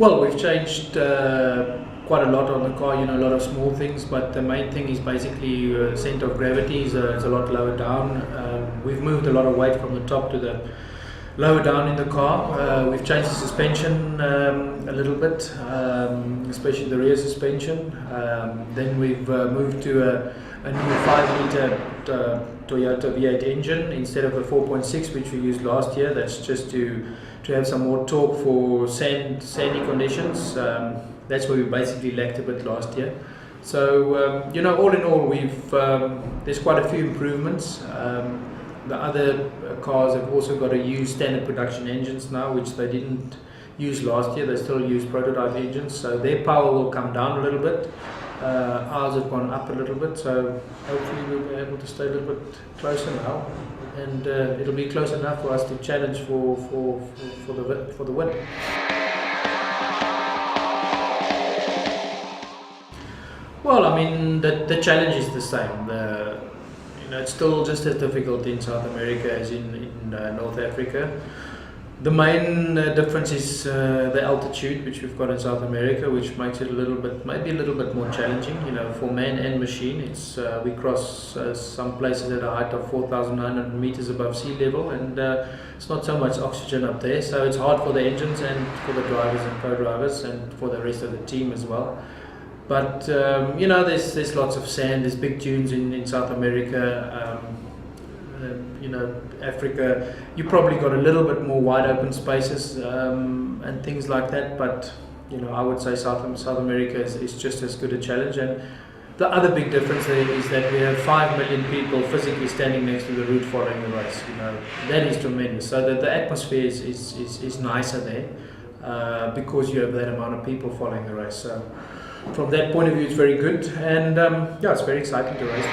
Well, we've changed quite a lot on the car, a lot of small things, but the main thing is basically center of gravity is a lot lower down. We've moved a lot of weight from the top to the lower down in the car. We've changed the suspension a little bit, especially the rear suspension. Then we've moved to a new 5-litre Toyota V8 engine instead of the 4.6 which we used last year. That's just to have some more torque for sandy conditions. That's where we basically lacked a bit last year. So all in all, there's quite a few improvements. The other cars have also got to use standard production engines now, which they didn't use last year. They still use prototype engines, so their power will come down a little bit. Ours have gone up a little bit, so hopefully we'll be able to stay a little bit closer now, and it'll be close enough for us to challenge for the win. Well, I mean, the challenge is the same. It's still just as difficult in South America as in North Africa. The main difference is the altitude, which we've got in South America, which makes it maybe a little bit more challenging, for man and machine. We cross some places at a height of 4,900 meters above sea level, and it's not so much oxygen up there, so it's hard for the engines and for the drivers and co-drivers and for the rest of the team as well. But there's lots of sand. There's big dunes in South America. Africa, you probably got a little bit more wide open spaces and things like that. But I would say South America is just as good a challenge. And the other big difference there is that we have 5 million people physically standing next to the route following the race. That is tremendous. So that the atmosphere is nicer there because you have that amount of people following the race. So from that point of view, it's very good, and it's very exciting to race.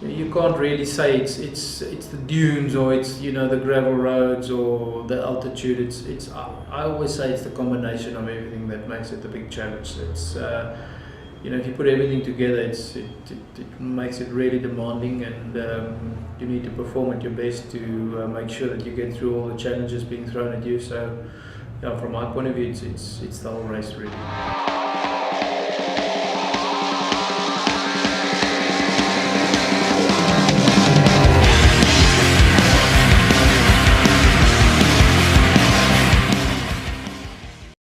You can't really say it's the dunes or it's the gravel roads or the altitude. I always say it's the combination of everything that makes it a big challenge. It's if you put everything together, it makes it really demanding, and you need to perform at your best to make sure that you get through all the challenges being thrown at you. So from my point of view, it's the whole race really.